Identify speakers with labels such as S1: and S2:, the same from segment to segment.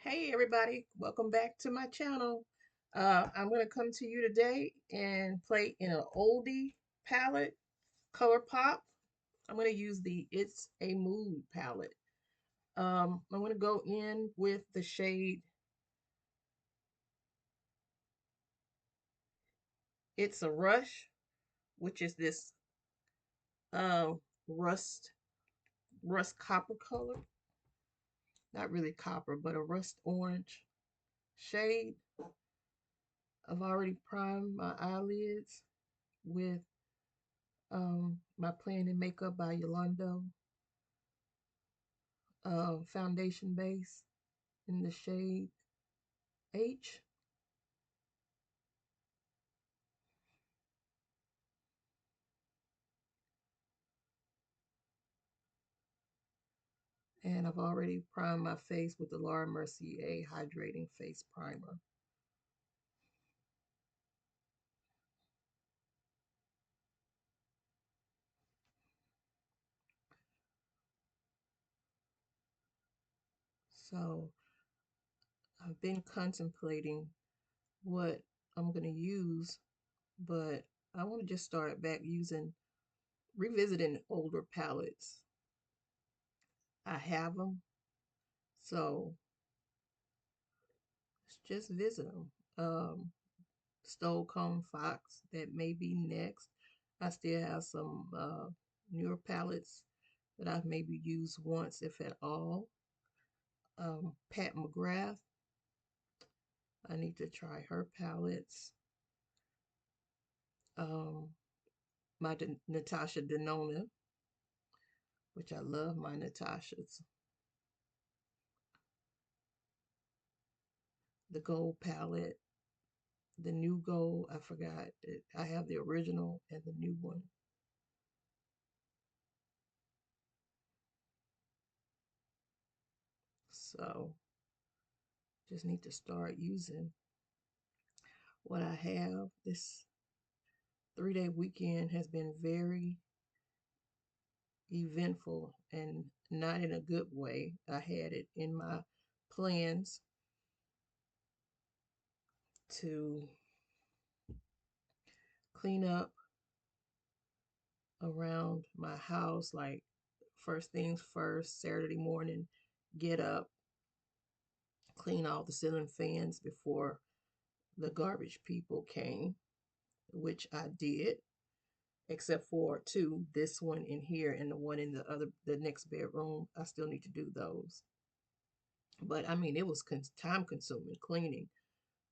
S1: Hey everybody, welcome back to my channel. I'm going to come to you today and play in an oldie palette, ColourPop. I'm going to use the It's a Mood palette. I'm going to go in with the shade It's a Rush, which is this uh, rust rust copper color. Not really copper, but a rust orange shade. I've already primed my eyelids with my Plan and Makeup by Yolando foundation base in the shade H. And I've already primed my face with the Laura Mercier Hydrating Face Primer. So I've been contemplating what I'm going to use, but I want to just start back revisiting older palettes. I have them, so let's just visit them. Stone Fox, that may be next. I still have some newer palettes that I've maybe used once, if at all. Pat McGrath, I need to try her palettes. Um, Natasha Denona, which I love my Natashas. The gold palette, the new gold, I forgot. I have the original and the new one. So just need to start using what I have. This 3-day weekend has been very eventful and not in a good way. I had it in my plans to clean up around my house, like first things first, Saturday morning, get up, clean all the ceiling fans before the garbage people came, which I did, except for two, this one in here and the one in the next bedroom. I still need to do those. But I mean, it was time consuming cleaning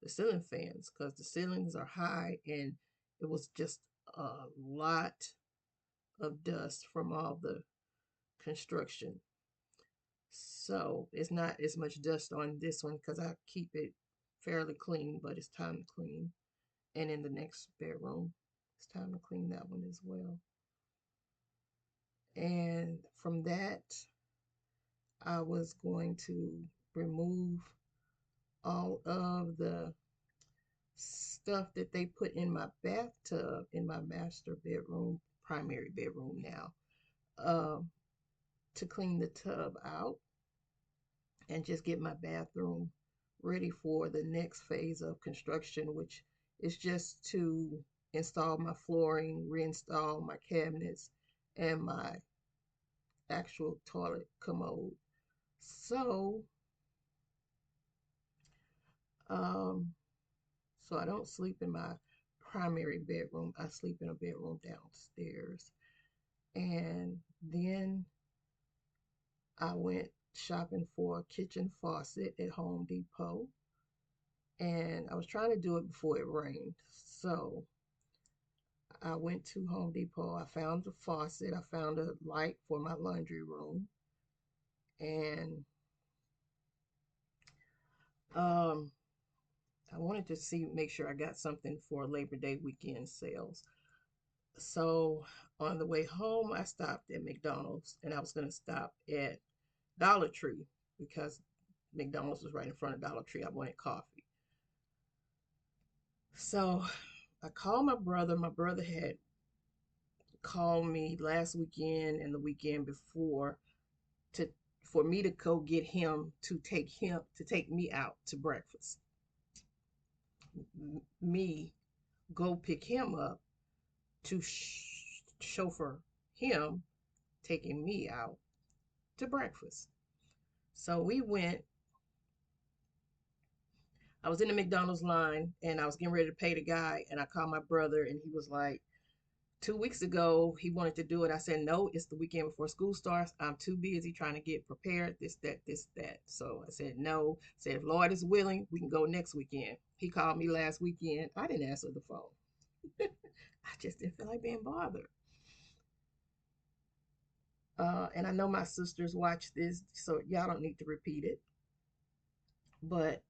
S1: the ceiling fans because the ceilings are high and it was just a lot of dust from all the construction. So it's not as much dust on this one because I keep it fairly clean, but it's time to clean. And in the next bedroom, it's time to clean that one as well. And from that, I was going to remove all of the stuff that they put in my bathtub in my master bedroom, primary bedroom now, um, to clean the tub out and just get my bathroom ready for the next phase of construction, which is just to install my flooring, reinstall my cabinets, and my actual toilet commode. So, um, so I don't sleep in my primary bedroom. I sleep in a bedroom downstairs. And then I went shopping for a kitchen faucet at Home Depot. And I was trying to do it before it rained. So I went to Home Depot. I found the faucet. I found a light for my laundry room. And um, I wanted to make sure I got something for Labor Day weekend sales. So on the way home, I stopped at McDonald's and I was going to stop at Dollar Tree because McDonald's was right in front of Dollar Tree. I wanted coffee. So I called my brother. My brother had called me last weekend and the weekend before to for me to go get him to take me out to breakfast. Me go pick him up to chauffeur him taking me out to breakfast. So we went. I was in the McDonald's line and I was getting ready to pay the guy, and I called my brother, and he was like, 2 weeks ago he wanted to do it. I said, no, it's the weekend before school starts. I'm too busy trying to get prepared, this, that. So I said, no. I said, if Lord is willing, we can go next weekend. He called me last weekend. I didn't answer the phone. I just didn't feel like being bothered. And I know my sisters watch this, so y'all don't need to repeat it. But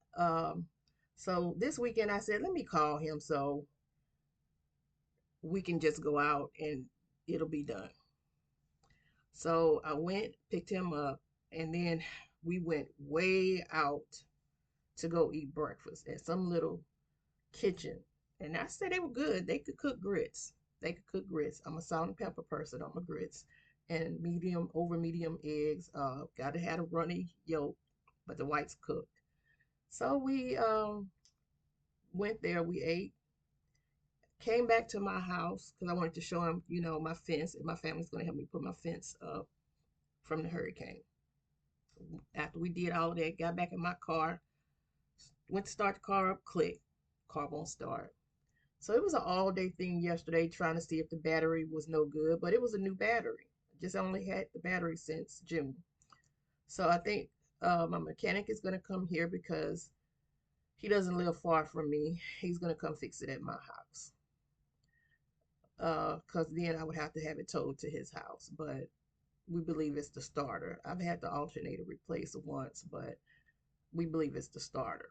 S1: so this weekend I said, let me call him so we can just go out and it'll be done. So I went, picked him up, and then we went way out to go eat breakfast at some little kitchen. And I said they were good. They could cook grits. They could cook grits. I'm a salt and pepper person on my grits. And medium, over medium eggs. Gotta have a runny yolk, but the whites cooked. So we went there, we ate, came back to my house because I wanted to show him, my fence. And my family's gonna help me put my fence up from the hurricane. After we did all of that, got back in my car, went to start the car up, click, car won't start. So it was an all day thing yesterday trying to see if the battery was no good, but it was a new battery. Just only had the battery since June. So I think my mechanic is going to come here because he doesn't live far from me. He's going to come fix it at my house. Because then I would have to have it towed to his house. But we believe it's the starter. I've had the alternator replaced once, but we believe it's the starter.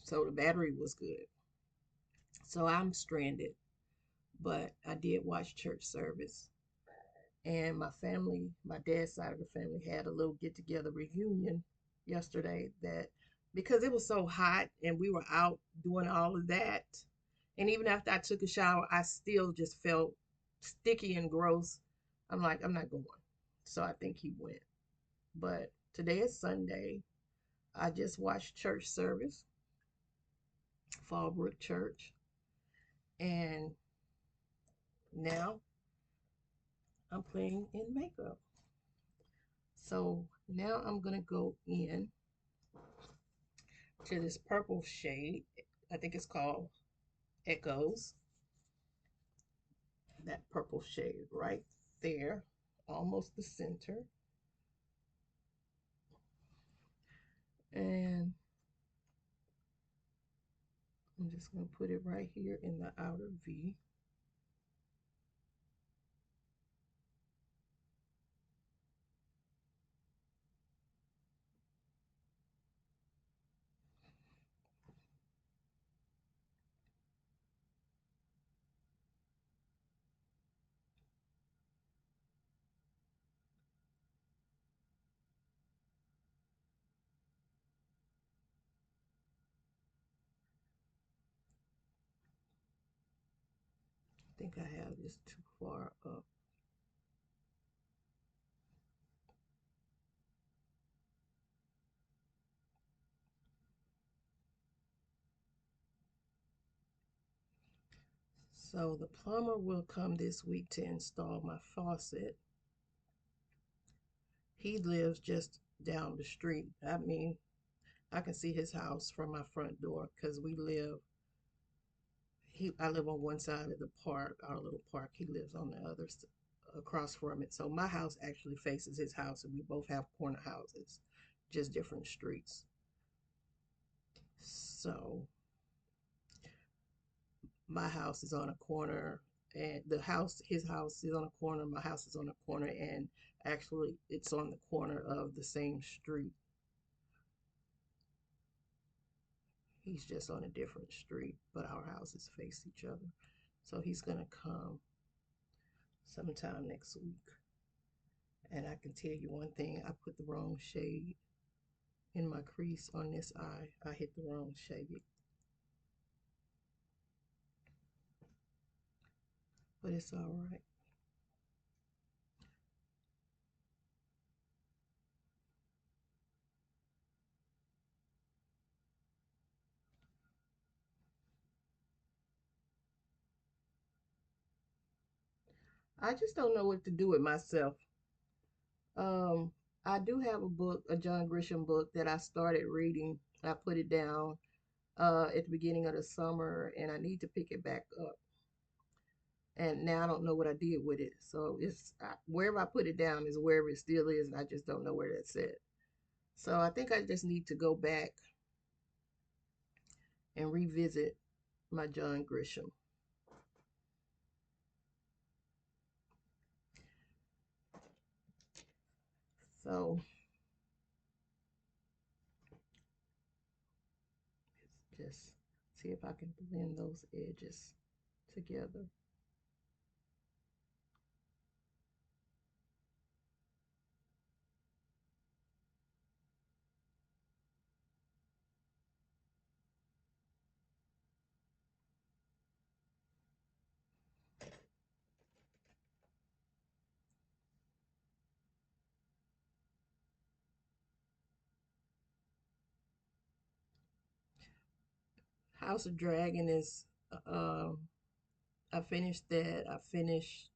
S1: So the battery was good. So I'm stranded, but I did watch church service. And my family, my dad's side of the family, had a little get together reunion yesterday that because it was so hot and we were out doing all of that. And even after I took a shower, I still just felt sticky and gross. I'm like, I'm not going. So I think he went. But today is Sunday. I just watched church service, Fallbrook Church. And now I'm playing in makeup. So now I'm going to go in to this purple shade. I think it's called Echoes. That purple shade right there, almost the center. And I'm just going to put it right here in the outer V. I think I have this too far up. So the plumber will come this week to install my faucet. He lives just down the street. I mean, I can see his house from my front door because I live on one side of the park, our little park. He lives on the other across from it. So my house actually faces his house, and we both have corner houses, just different streets. So my house is on a corner, and his house is on a corner. My house is on a corner, and actually, it's on the corner of the same street. He's just on a different street, but our houses face each other. So he's gonna come sometime next week. And I can tell you one thing, I put the wrong shade in my crease on this eye. I hit the wrong shade. But it's all right. I just don't know what to do with myself. Um, I do have a book, a John Grisham book that I started reading. I put it down at the beginning of the summer, and I need to pick it back up. And now I don't know what I did with it. So wherever I put it down is wherever it still is, and I just don't know where that's at. So I think I just need to go back and revisit my John Grisham. So let's just see if I can blend those edges together. House of Dragon is, I finished that. I finished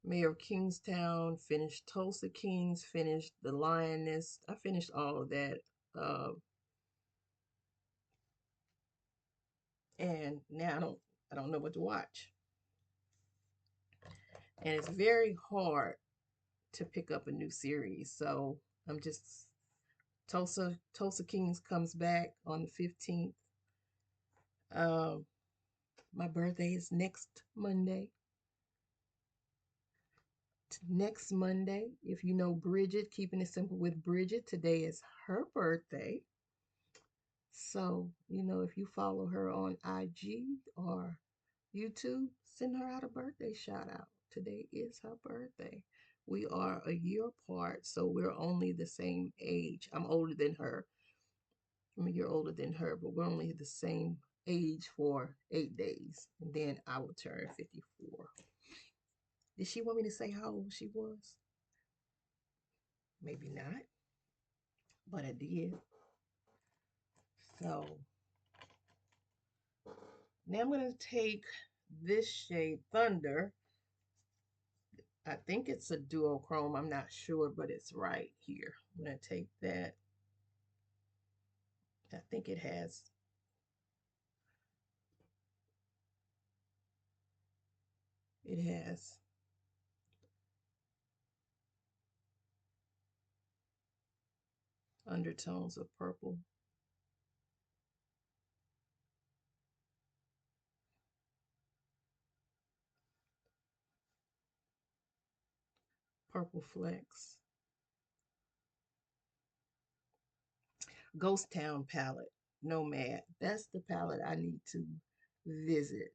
S1: Mayor of Kingstown, finished Tulsa Kings, finished The Lioness. I finished all of that. Uh, and now I don't know what to watch. And it's very hard to pick up a new series. So I'm just Tulsa Kings comes back on the 15th. Um, my birthday is next Monday. Next Monday, if you know Bridget, keeping it simple with Bridget, today is her birthday. So, if you follow her on IG or YouTube, send her out a birthday shout out. Today is her birthday. We are a year apart, so we're only the same age. I'm older than her. I'm a year older than her, but we're only the same age for 8 days. And then I will turn 54. Did she want me to say how old she was? Maybe not, but I did. So now I'm going to take this shade Thunder. I think it's a duochrome. I'm not sure, but it's right here. I'm going to take that. I think it has undertones of purple. Purple Flex. Ghost Town palette. Nomad. That's the palette I need to visit.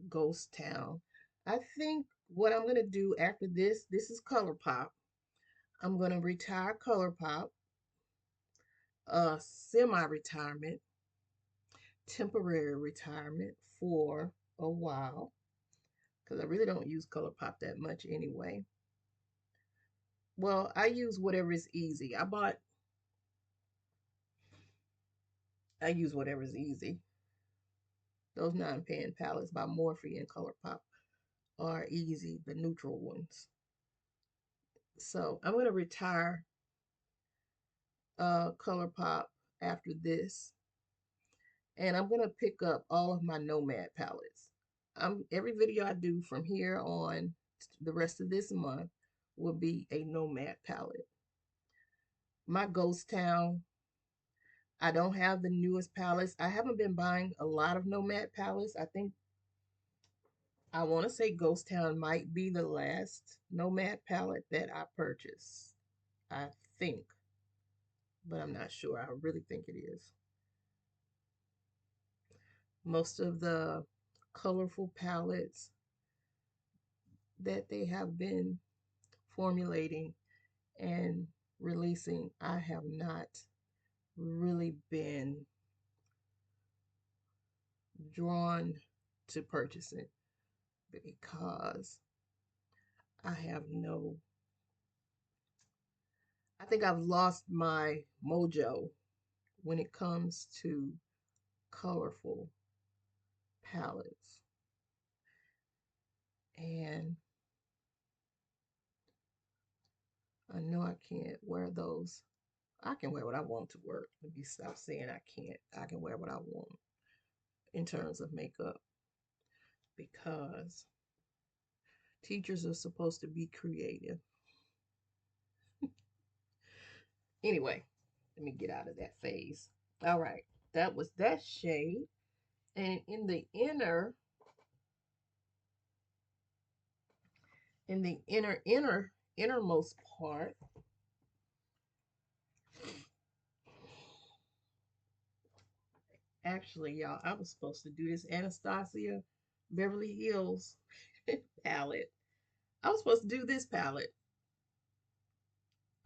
S1: Ghost Town. I think what I'm going to do after this is ColourPop. I'm going to retire ColourPop, semi-retirement, temporary retirement for a while, because I really don't use ColourPop that much anyway. Well, I use whatever is easy. I use whatever is easy. Those 9-pan palettes by Morphe and ColourPop are easy, the neutral ones. So I'm going to retire ColourPop after this, and I'm going to pick up all of my Nomad palettes. Every video I do from here on the rest of this month will be a Nomad palette. My Ghost Town, I don't have the newest palettes. I haven't been buying a lot of Nomad palettes. I want to say Ghost Town might be the last Nomad palette that I purchased. I think, but I'm not sure. I really think it is. Most of the colorful palettes that they have been formulating and releasing, I have not really been drawn to purchasing because I have no, I think I've lost my mojo when it comes to colorful palettes. And I know I can't wear those. I can wear what I want to work. Let me stop saying I can't. I can wear what I want in terms of makeup because teachers are supposed to be creative. Anyway, let me get out of that phase. All right, that was that shade. And in the innermost part, actually, y'all, I was supposed to do this Anastasia Beverly Hills palette. I was supposed to do this palette,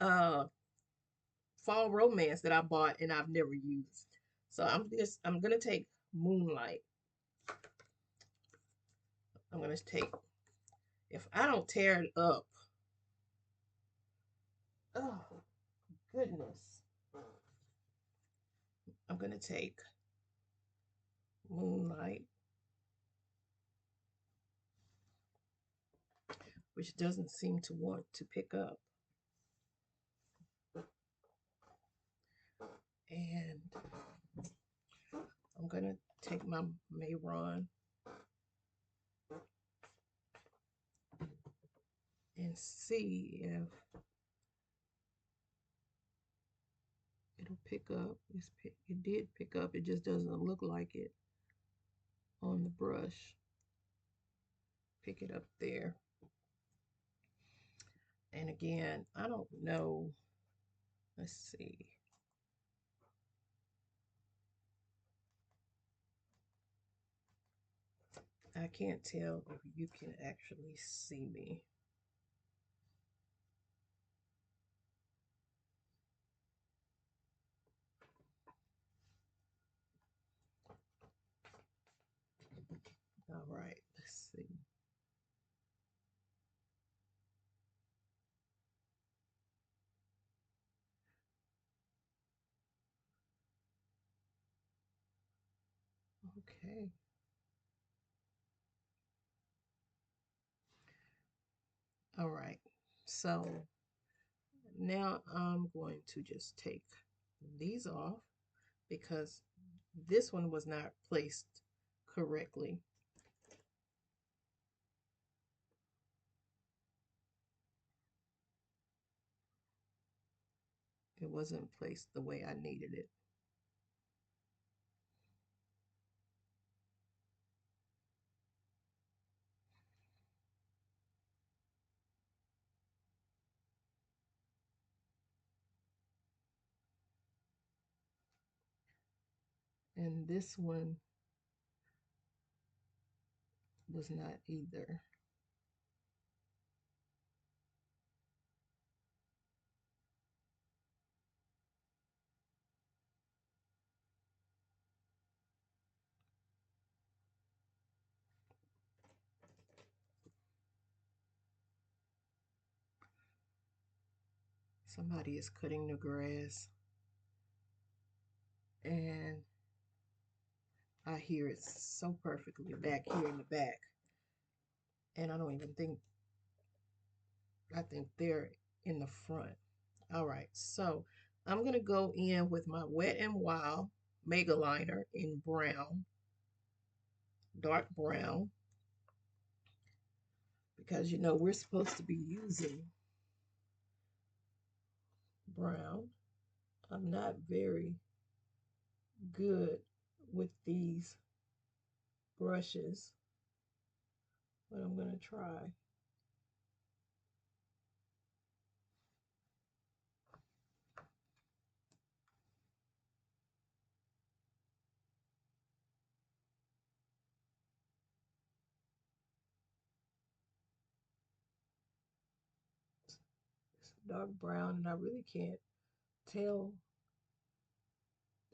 S1: uh, Fall Romance that I bought and I've never used. So I'm gonna take Moonlight. I'm gonna take, if I don't tear it up, oh goodness, I'm gonna take Moonlight, which doesn't seem to want to pick up. And I'm gonna take my Mayron and see if it'll pick up. It did pick up. It just doesn't look like it on the brush. Pick it up there. And again, I don't know. Let's see. I can't tell if you can actually see me. All right, let's see. Okay. All right. So now I'm going to just take these off because this one was not placed correctly. It wasn't placed the way I needed it. And this one was not either. Somebody is cutting the grass and I hear it so perfectly back here in the back. And I don't even think, I think they're in the front. All right, so I'm going to go in with my Wet n Wild Mega Liner in brown, dark brown, because you know we're supposed to be using brown. I'm not very good with these brushes, but I'm going to try. It's dark brown, and I really can't tell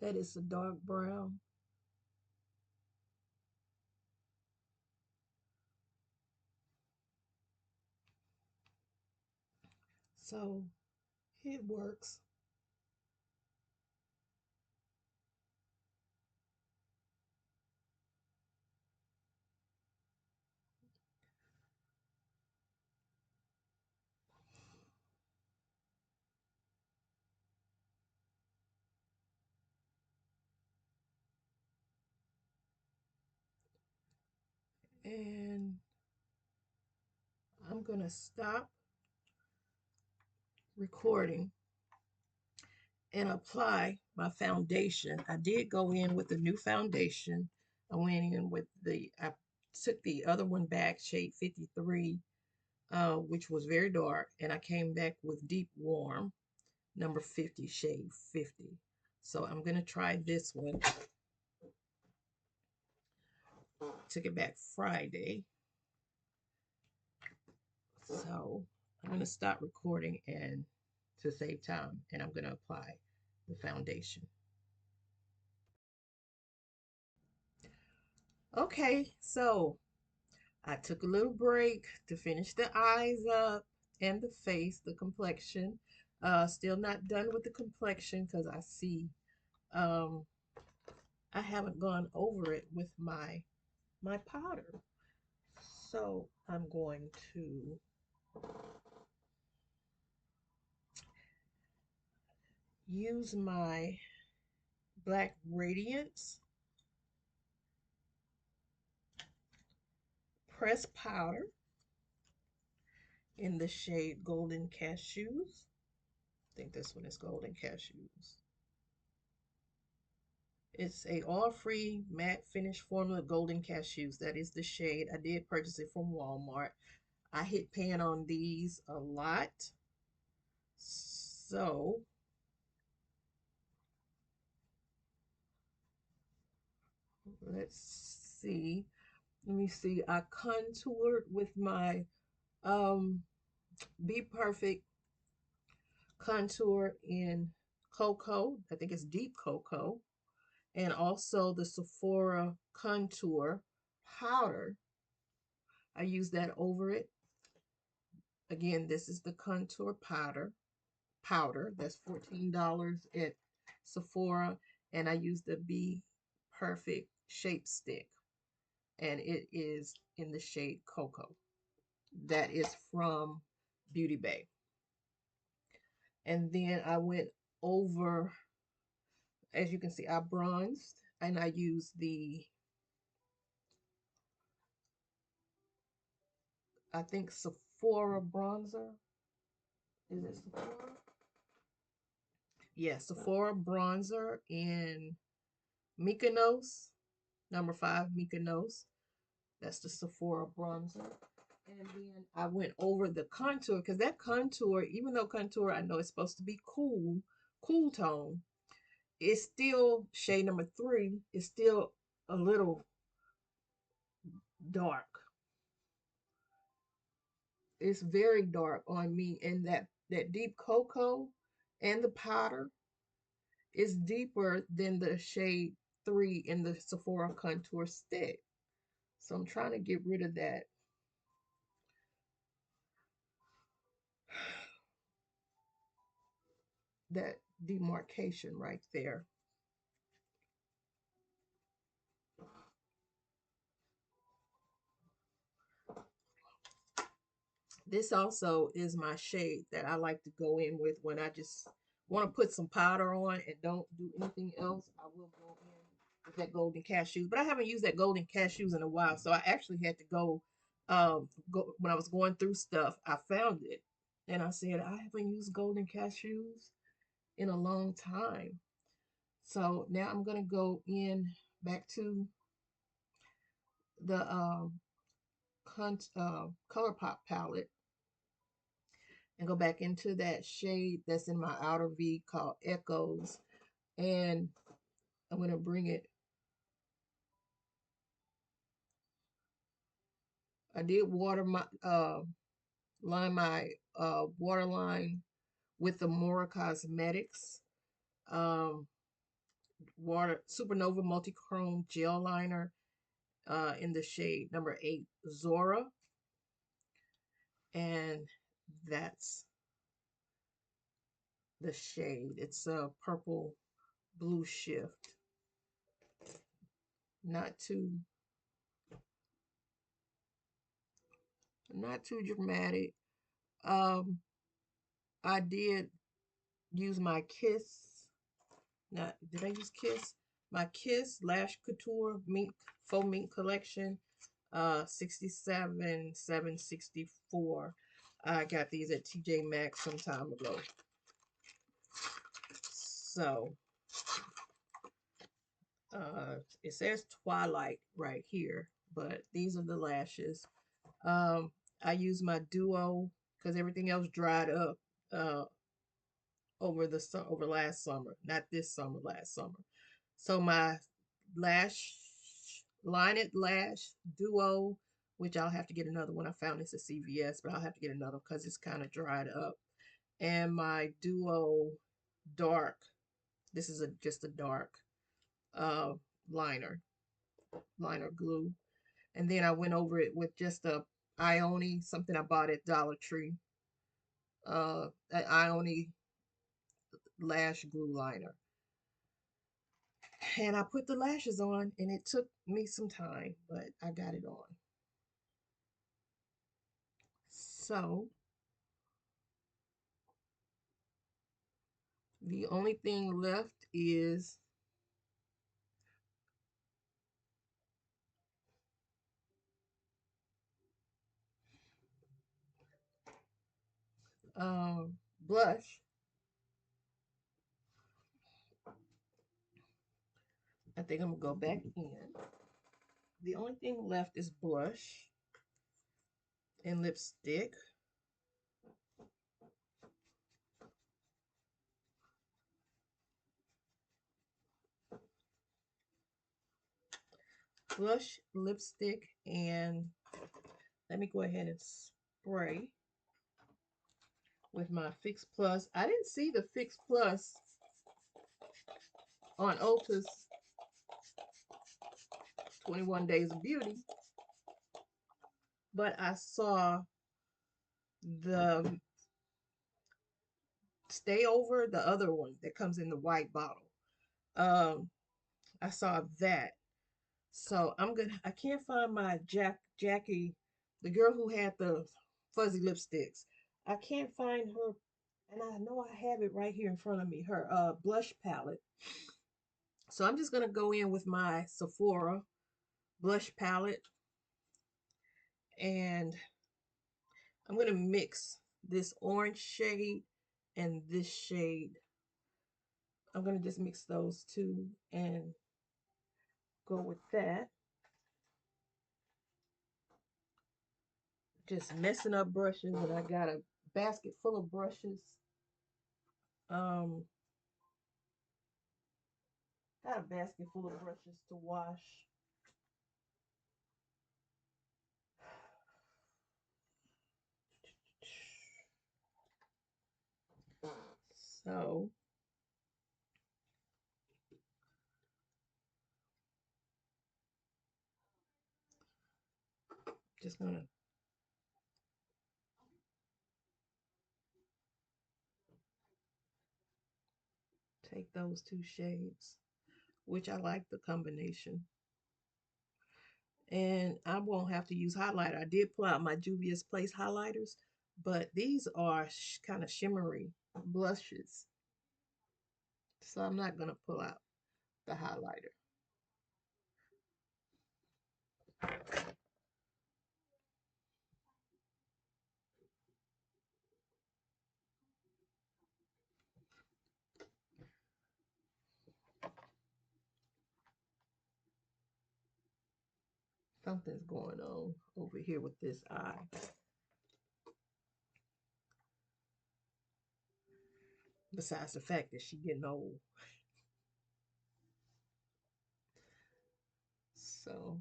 S1: that it's a dark brown. So it works. And I'm going to stop recording and apply my foundation. I did go in with the new foundation. I went in with I took the other one back, shade 53, which was very dark, and I came back with Deep Warm, number 50, shade 50. So I'm going to try this one. Took it back Friday. So I'm going to stop recording and to save time, and I'm going to apply the foundation. Okay, so I took a little break to finish the eyes up and the face, the complexion. Still not done with the complexion because I see um, I haven't gone over it with my powder. So I'm going to use my Black Radiance pressed powder in the shade Golden Cashews. I think this one is Golden Cashews. It's a oil-free matte finish formula Golden Cashews. That is the shade. I did purchase it from Walmart. I hit pan on these a lot. So let's see. Let me see. I contoured with my Be Perfect contour in cocoa. I think it's deep cocoa. And also the Sephora contour powder. I use that over it. Again, this is the contour powder. That's $14 at Sephora. And I use the Be Perfect Shape Stick. And it is in the shade Cocoa. That is from Beauty Bay. And then I went over, as you can see, I bronzed and I used I think Sephora bronzer. Is it Sephora? Yeah, Sephora bronzer in Mykonos, number 5 Mykonos. That's the Sephora bronzer. And then I went over the contour because that contour, even though contour I know it's supposed to be cool tone, it's still shade number 3. It's still a little dark. It's very dark on me, and that deep cocoa and the powder is deeper than the shade 3 in the Sephora contour stick. So I'm trying to get rid of that demarcation right there. This also is my shade that I like to go in with when I just want to put some powder on and don't do anything else. I will go in with that Golden Cashews, but I haven't used that Golden Cashews in a while, so I actually had to go when I was going through stuff. I found it, and I said I haven't used Golden Cashews in a long time. So now I'm gonna go in back to the ColourPop palette and go back into that shade that's in my outer V called Echoes. And I'm going to bring it. I did line my waterline with the Mora Cosmetics water Supernova Multichrome Gel Liner in the shade number 8 Zora. And that's the shade. It's a purple blue shift. Not too dramatic. I did use my Kiss. Not did I use Kiss? My Kiss Lash Couture Mink Faux Mink collection. 67 764. I got these at TJ Maxx some time ago. So it says Twilight right here, but these are the lashes. um I use my duo because everything else dried up uh over last summer, not this summer, last summer. So my lash line it lash duo, which I'll have to get another one. I found this at CVS, but I'll have to get another because it's kind of dried up. And my duo dark, this is just a dark uh liner liner glue. And then I went over it with just a Ione, something I bought at Dollar Tree, an Ione lash glue liner. And I put the lashes on, and it took me some time, but I got it on. So the only thing left is blush. I think I'm gonna go back in. The only thing left is blush and lipstick. Blush, lipstick, and let me go ahead and spray with my Fix Plus. I didn't see the Fix Plus on Ulta's 21 Days of Beauty, but I saw the Stay Over, the other one that comes in the white bottle. Um, I saw that. So I can't find my Jackie, the girl who had the fuzzy lipsticks. I can't find her, and I know I have it right here in front of me, her blush palette. So I'm just gonna go in with my Sephora blush palette, and I'm gonna mix this orange shade and this shade. I'm gonna just mix those two and go with that. Just messing up brushes, and I got a basket full of brushes. Um, got a basket full of brushes to wash. So just gonna take those two shades, which I like the combination. And I won't have to use highlighter. I did pull out my Juvia's Place highlighters, but these are kind of shimmery blushes. So I'm not going to pull out the highlighter. Something's going on over here with this eye. Besides the fact that she's getting old. So,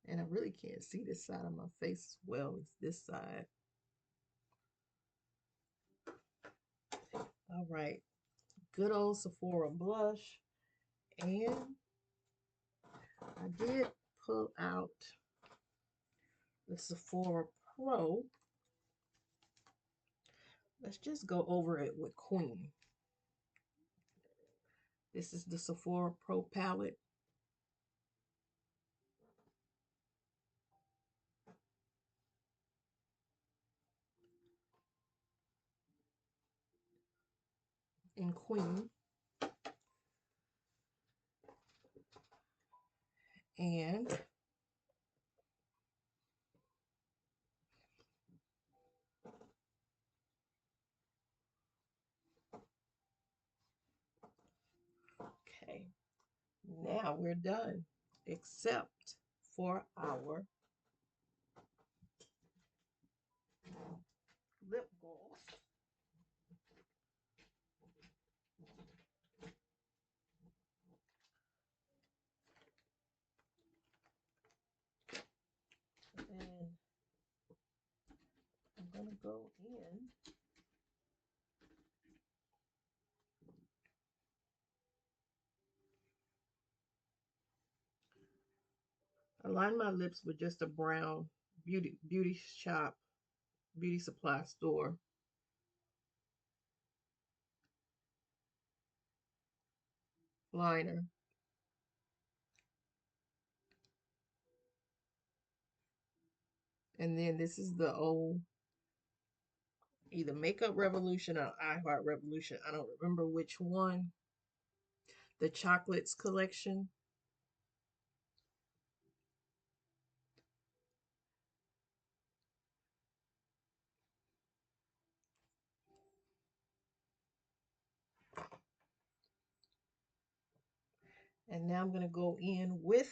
S1: and I really can't see this side of my face as well as this side. All right, good old Sephora blush. And I did pull out the Sephora Pro. Let's just go over it with Queen. This is the Sephora Pro palette. In Queen. And Now we're done, except for our lip gloss. And I'm going to go in. I line my lips with just a brown beauty shop, beauty supply store liner. And then this is the old either Makeup Revolution or iHeart Revolution. I don't remember which one. The chocolates collection. And now I'm going to go in with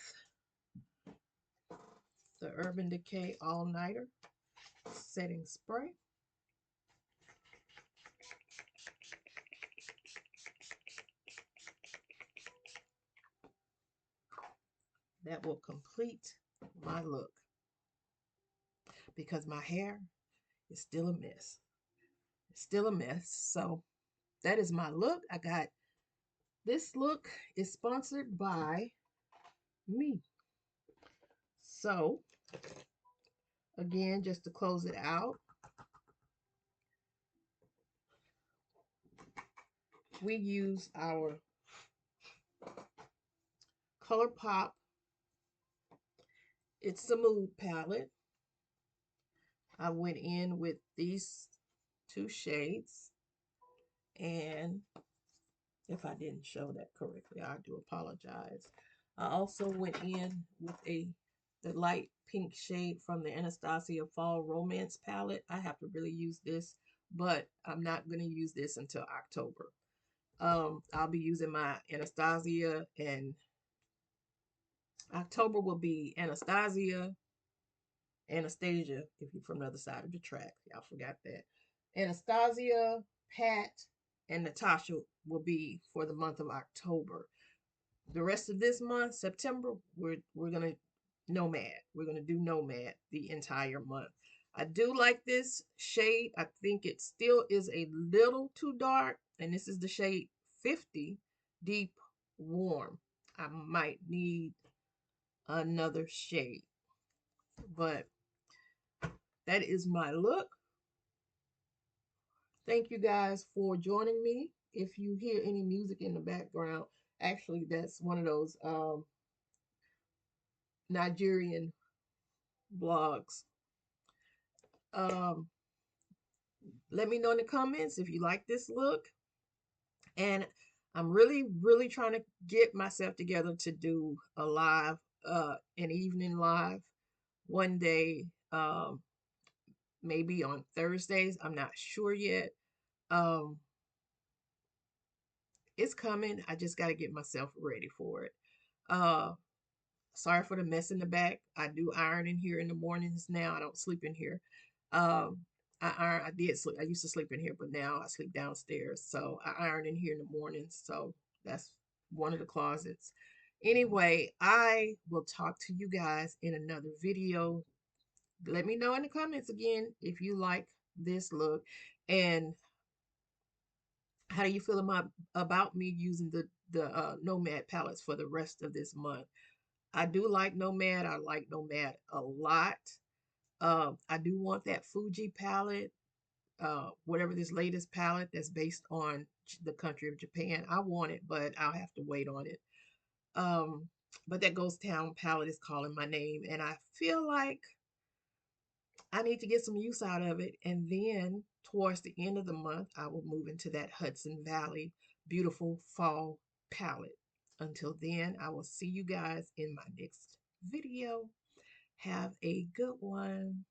S1: the Urban Decay All Nighter setting spray. That will complete my look because my hair is still a mess. It's still a mess. So that is my look. I got this look is sponsored by me. So again, just to close it out, we use our ColourPop It's the Mood palette. I went in with these two shades, and if I didn't show that correctly, I do apologize. I also went in with the light pink shade from the Anastasia Fall Romance palette. I have to really use this, but I'm not going to use this until October. I'll be using my Anastasia, and October will be Anastasia, if you're from the other side of the track. Y'all forgot that. Anastasia, Pat, and Natasha will be for the month of October. The rest of this month, September, we're gonna Nomad. We're gonna do Nomad the entire month. I do like this shade. I think it still is a little too dark, and this is the shade 50 Deep Warm. I might need another shade, but that is my look. Thank you guys for joining me. If you hear any music in the background, actually that's one of those Nigerian blogs. Um, let me know in the comments if you like this look. And I'm really trying to get myself together to do a live, an evening live one day, maybe on Thursdays. I'm not sure yet. Um, it's coming. I just got to get myself ready for it. Uh, Sorry for the mess in the back. I do iron in here in the mornings now. I don't sleep in here. Um, I iron. I did sleep. I used to sleep in here, but now I sleep downstairs. So I iron in here in the mornings. So that's one of the closets. Anyway, I will talk to you guys in another video. Let me know in the comments again if you like this look, and how do you feel about me using the Nomad palettes for the rest of this month. I do like Nomad. I like Nomad a lot. I do want that Fuji palette, whatever this latest palette that's based on the country of Japan. I want it, but I'll have to wait on it. Um, but that Ghost Town palette is calling my name, and I feel like I need to get some use out of it. And then towards the end of the month, I will move into that Hudson Valley beautiful fall palette. Until then, I will see you guys in my next video. Have a good one.